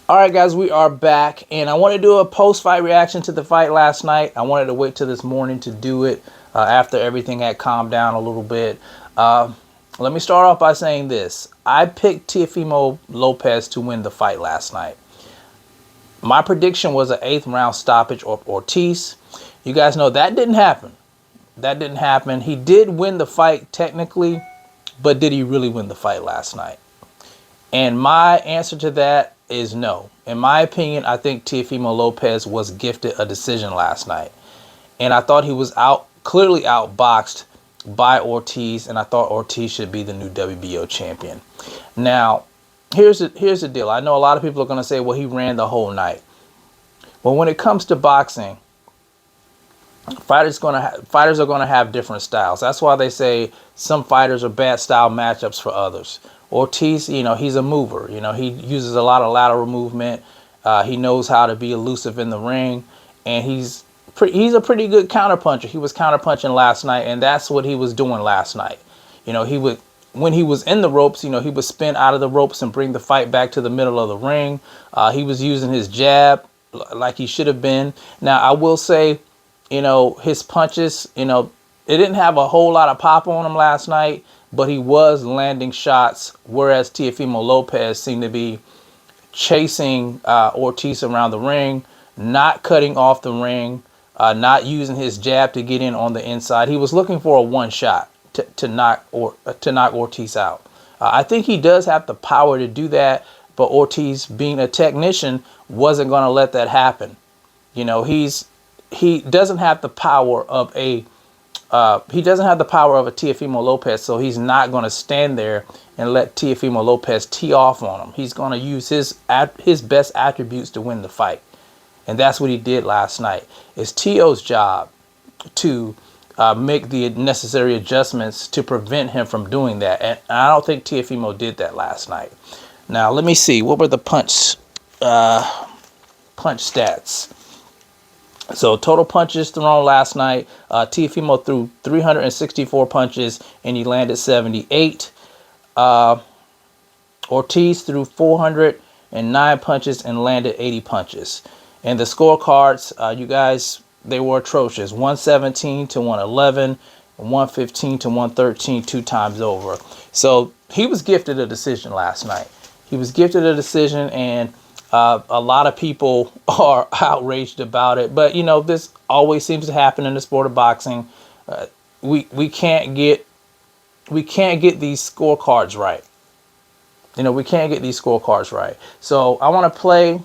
All right, guys, we are back, and I want to do a post-fight reaction to the fight last night. I wanted to wait till this morning to do it after everything had calmed down a little bit. Uh, Let me start off by saying this. I picked Teofimo Lopez to win the fight last night. My prediction was an 8th round stoppage of Ortiz. You guys know that didn't happen. That didn't happen. He did win the fight technically, but did he really win the fight last night? And my answer to that is no. In my opinion, I think Teofimo Lopez was gifted a decision last night. And I thought he was clearly outboxed by Ortiz, and I thought Ortiz should be the new WBO champion. Now, here's the deal. I know a lot of people are going to say, well, he ran the whole night. Well, when it comes to boxing, fighters are going to have different styles. That's why they say some fighters are bad style matchups for others. Ortiz, he's a mover. He uses a lot of lateral movement. He knows how to be elusive in the ring, and he's a pretty good counterpuncher. He was counterpunching last night, and that's what he was doing last night. When he was in the ropes, he would spin out of the ropes and bring the fight back to the middle of the ring. He was using his jab like he should have been. Now, I will say, his punches, it didn't have a whole lot of pop on him last night, but he was landing shots, whereas Teofimo Lopez seemed to be chasing Ortiz around the ring, not cutting off the ring, not using his jab to get in on the inside. He was looking for a one shot to knock Ortiz out. I think he does have the power to do that, but Ortiz, being a technician, wasn't going to let that happen. He doesn't have the power of a Teofimo Lopez, so he's not going to stand there and let Teofimo Lopez tee off on him. He's going to use his best attributes to win the fight, and that's what he did last night. It's Teo's job to make the necessary adjustments to prevent him from doing that, and I don't think Teofimo did that last night. Now, let me see. What were the punch stats? So total punches thrown last night, Teofimo threw 364 punches and he landed 78. Ortiz threw 409 punches and landed 80 punches. And the scorecards, you guys, they were atrocious. 117 to 111, 115 to 113, 2 times over. So he was gifted a decision last night. He was gifted a decision, and a lot of people are outraged about it, but this always seems to happen in the sport of boxing. We can't get these scorecards right. We can't get these scorecards right. So I want to play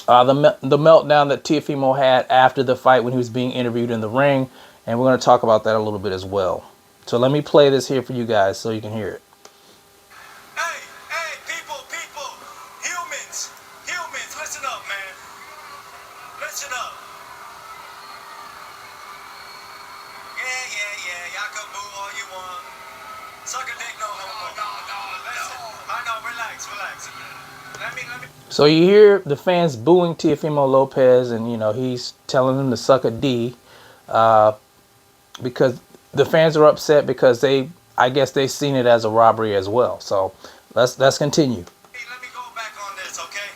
the meltdown that Teofimo had after the fight when he was being interviewed in the ring, and we're going to talk about that a little bit as well. So let me play this here for you guys so you can hear it. Listen up, man. Listen up. Yeah. Y'all can boo all you want. Suck a dick, no homo. No. Listen. I know, relax. Let me. So you hear the fans booing Teofimo Lopez, and he's telling them to suck a D, because the fans are upset because I guess they've seen it as a robbery as well. So let's continue. Let me go back on this, okay?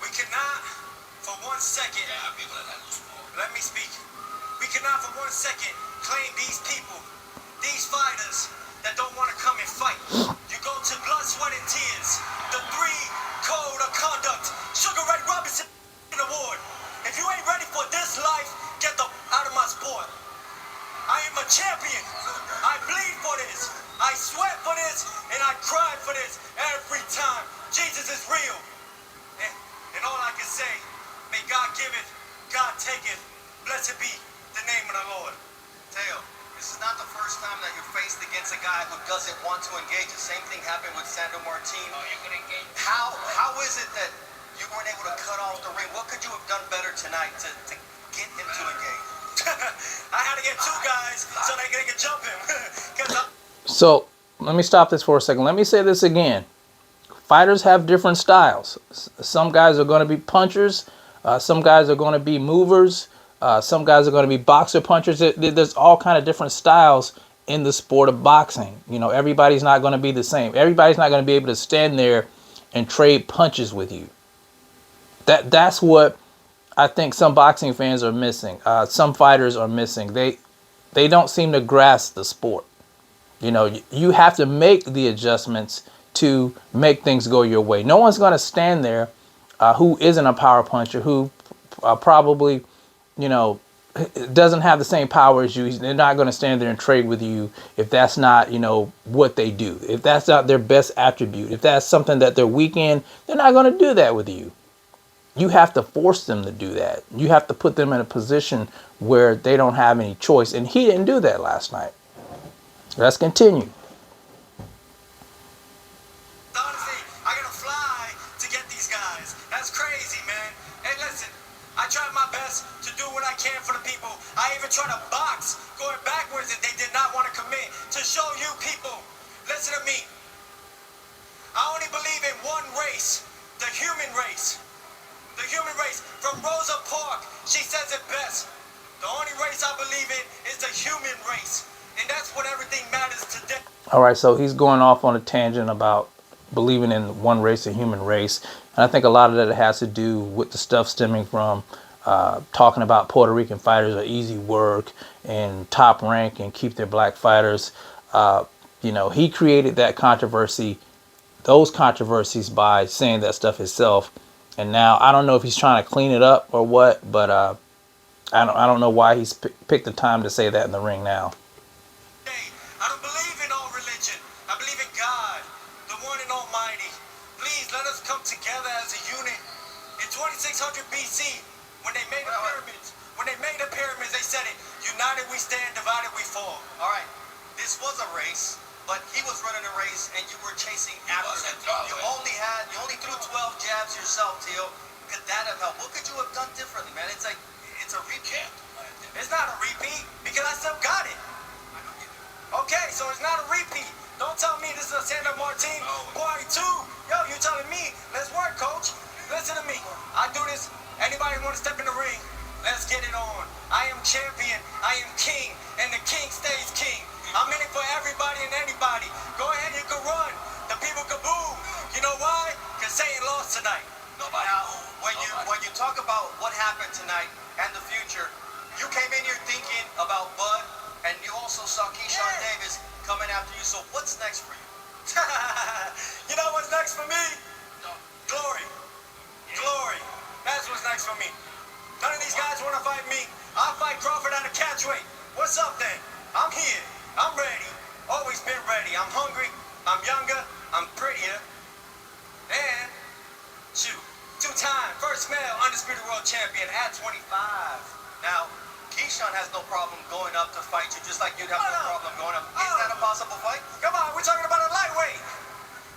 We cannot, for 1 second, let me speak. We cannot for 1 second claim these people, these fighters that don't want to come and fight. You go to blood, sweat, and tears. The 3 code of conduct, Sugar Ray Robinson Award. If you ain't ready for this life, get the out of my sport. I am a champion. I bleed for this. I sweat for this, and I cry for this every time. Jesus is real. And all I can say, may God give it, God take it. Blessed be the name of the Lord. Teo, this is not the first time that you're faced against a guy who doesn't want to engage. The same thing happened with Sandro Martin. Oh, you can engage. How is it that you weren't able to cut off the ring? What could you have done better tonight to get him to engage? I had to get 2 guys so they could jump him. So let me stop this for a second. Let me say this again. Fighters have different styles. Some guys are going to be punchers. Some guys are going to be movers. Some guys are going to be boxer punchers. There's all kind of different styles in the sport of boxing. Everybody's not going to be the same. Everybody's not going to be able to stand there and trade punches with you. That's what I think some boxing fans are missing. Some fighters are missing. They don't seem to grasp the sport. You know, you have to make the adjustments to make things go your way. No one's going to stand there who isn't a power puncher, who probably, you know, doesn't have the same power as you. They're not going to stand there and trade with you if that's not, you know, what they do. If that's not their best attribute, if that's something that they're weak in, they're not going to do that with you. You have to force them to do that. You have to put them in a position where they don't have any choice. And he didn't do that last night. Let's continue. Honestly, I gotta fly to get these guys. That's crazy, man. Hey, listen, I tried my best to do what I can for the people. I even tried to box going backwards and they did not want to commit. To show you people, listen to me. I only believe in one race, the human race. The human race. From Rosa Parks, she says it best. The only race I believe in is the human race. And that's what everything matters today. All right, so he's going off on a tangent about believing in one race, the human race. And I think a lot of that has to do with the stuff stemming from talking about Puerto Rican fighters are easy work and top rank and keep their black fighters. You know, he created that controversy, those controversies, by saying that stuff himself. And now I don't know if he's trying to clean it up or what, but I don't know why he's picked the time to say that in the ring now. I don't believe in all religion. I believe in God, the one and almighty. Please let us come together as a unit. In 2600 BC, when they made the pyramids, they said it, united we stand, divided we fall. All right, this was a race, but he was running a race and you were chasing after him. You only threw 12 jabs yourself, Teo. Could that have helped? What could you have done differently, man? It's like, it's a repeat. It's not a repeat because I still got it. Okay, so it's not a repeat. Don't tell me this is a Sandra Martin Party 2. Yo, you telling me, let's work, coach. Listen to me. I do this. Anybody want to step in the ring? Let's get it on. I am champion. I am king. And the king stays king. I'm in it for everybody and anybody. Go ahead, you can run. The people can boo. You know why? Because Satan lost tonight. Now, when you talk about what happened tonight and the future, you came in here thinking about Bud, and you also saw Keyshawn Davis coming after you. So what's next for you? You know what's next for me? Glory. Glory. That's what's next for me. None of these guys want to fight me. I'll fight Crawford at a catchweight. What's up then? I'm here. I'm ready. Always been ready. I'm hungry. I'm younger. I'm prettier. And, shoot, two-time first male undisputed world champion at 25. Now, Keyshawn has no problem going up to fight you, just like you'd have no problem going up. Is that a possible fight? Come on, we're talking about a lightweight.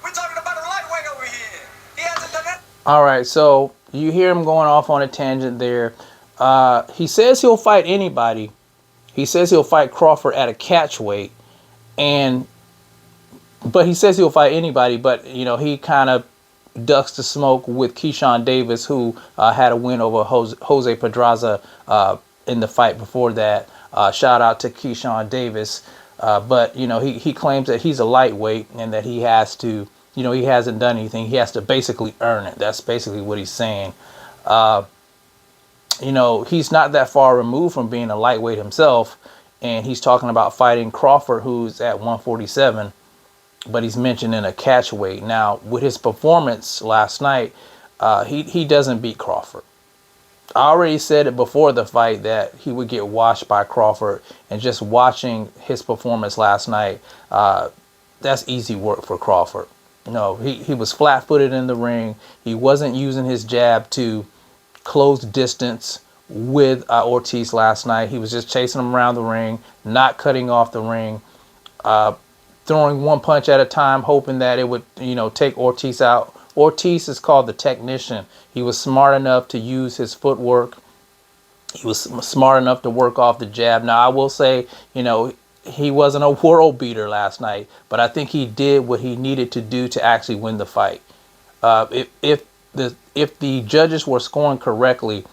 We're talking about a lightweight over here. He hasn't done that. All right, so you hear him going off on a tangent there. He says he'll fight anybody. He says he'll fight Crawford at a catchweight, but he says he'll fight anybody. But you know, he kind of ducks the smoke with Keyshawn Davis, who had a win over Jose Pedraza in the fight before that. Shout out to Keyshawn Davis. But you know, he claims that he's a lightweight and that he has to, you know, he hasn't done anything. He has to basically earn it. That's basically what he's saying. You know, he's not that far removed from being a lightweight himself, and he's talking about fighting Crawford, who's at 147, but he's mentioning a catchweight. Now, with his performance last night, he doesn't beat Crawford. I already said it before the fight that he would get washed by Crawford, and just watching his performance last night, that's easy work for Crawford. No, he was flat-footed in the ring. He wasn't using his jab to close distance with Ortiz last night. He was just chasing him around the ring, not cutting off the ring, throwing one punch at a time, hoping that it would, you know, take Ortiz out. Ortiz is called the technician. He was smart enough to use his footwork. He was smart enough to work off the jab. Now, I will say, you know, he wasn't a world beater last night, but I think he did what he needed to do to actually win the fight. If the judges were scoring correctly,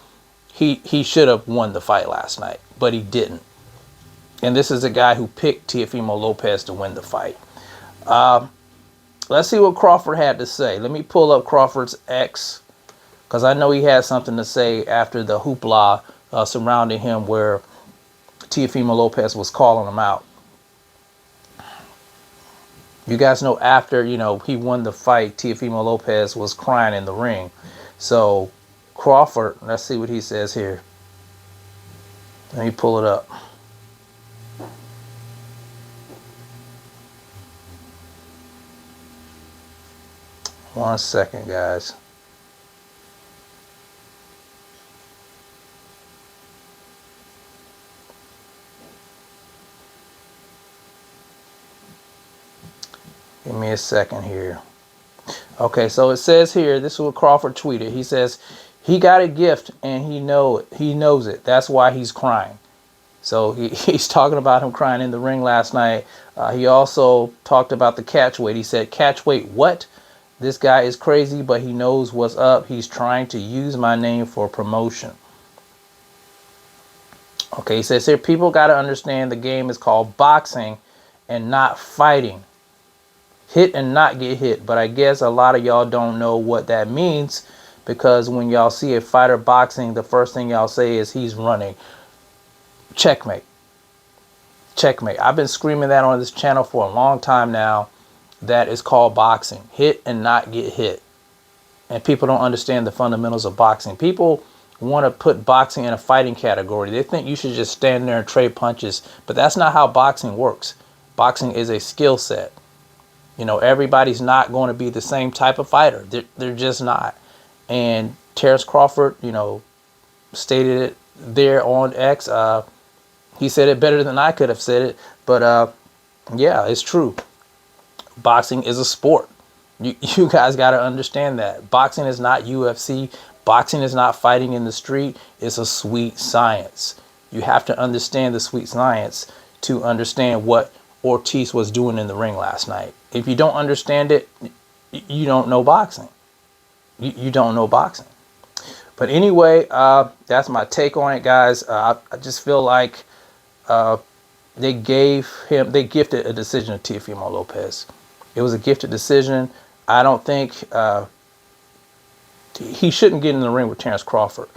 he should have won the fight last night, but he didn't. And this is a guy who picked Teofimo Lopez to win the fight. let's see what Crawford had to say. Let me pull up Crawford's X, because I know he had something to say after the hoopla surrounding him where Teofimo Lopez was calling him out. You guys know after, he won the fight, Teofimo Lopez was crying in the ring. So Crawford, let's see what he says here. Let me pull it up. One second, guys. Give me a second here. Okay, so it says here, this is what Crawford tweeted. He says, he got a gift and he knows it. That's why he's crying. So he's talking about him crying in the ring last night. He also talked about the catch weight. He said, catch weight what? This guy is crazy, but he knows what's up. He's trying to use my name for promotion. Okay, he says here, people got to understand the game is called boxing and not fighting. Hit and not get hit. But I guess a lot of y'all don't know what that means, because when y'all see a fighter boxing, the first thing y'all say is he's running. Checkmate. Checkmate. I've been screaming that on this channel for a long time now. That is called boxing. Hit and not get hit. And people don't understand the fundamentals of boxing. People want to put boxing in a fighting category. They think you should just stand there and trade punches. But that's not how boxing works. Boxing is a skill set. Everybody's not going to be the same type of fighter. They're just not. And Terrence Crawford, stated it there on X. He said it better than I could have said it. But yeah, it's true. Boxing is a sport. You guys got to understand that. Boxing is not UFC. Boxing is not fighting in the street. It's a sweet science. You have to understand the sweet science to understand what Ortiz was doing in the ring last night. If you don't understand it, you don't know boxing. You don't know boxing. But anyway, that's my take on it, guys. I just feel like they gifted a decision to Teofimo Lopez. It was a gifted decision. I don't think he shouldn't get in the ring with Terrence Crawford.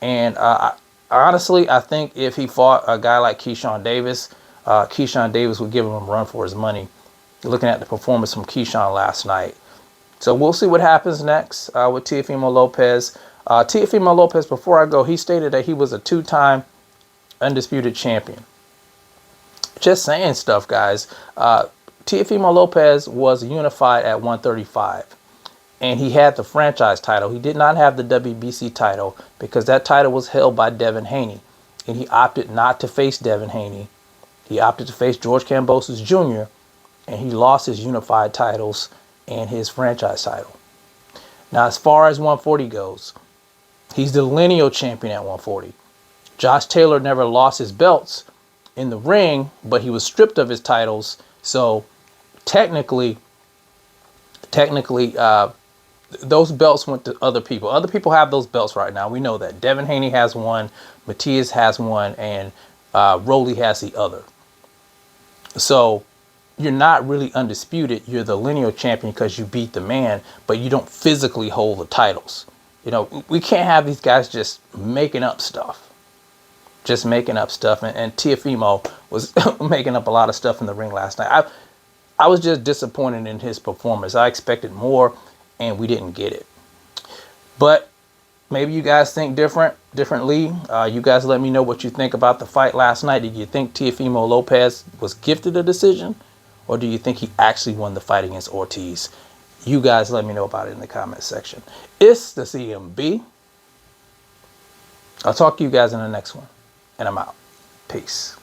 And honestly, I think if he fought a guy like Keyshawn Davis would give him a run for his money. Looking at the performance from Keyshawn last night. So we'll see what happens next with Teofimo Lopez. Teofimo Lopez, before I go, he stated that he was a 2-time undisputed champion. Just saying stuff, guys. Teofimo Lopez was unified at 135. And he had the franchise title. He did not have the WBC title because that title was held by Devin Haney. And he opted not to face Devin Haney. He opted to face George Kambosos Jr. And he lost his unified titles and his franchise title. Now, as far as 140 goes, he's the lineal champion at 140. Josh Taylor never lost his belts in the ring, but he was stripped of his titles. So technically, those belts went to other people. Other people have those belts right now. We know that. Devin Haney has one, Matias has one, and Roley has the other. So you're not really undisputed. You're the lineal champion because you beat the man, but you don't physically hold the titles. We can't have these guys just making up stuff. Just making up stuff. And Teofimo was making up a lot of stuff in the ring last night. I was just disappointed in his performance. I expected more, and we didn't get it. But maybe you guys think differently. You guys let me know what you think about the fight last night. Did you think Teofimo Lopez was gifted a decision? Or do you think he actually won the fight against Ortiz? You guys let me know about it in the comment section. It's the CMB. I'll talk to you guys in the next one. And I'm out. Peace.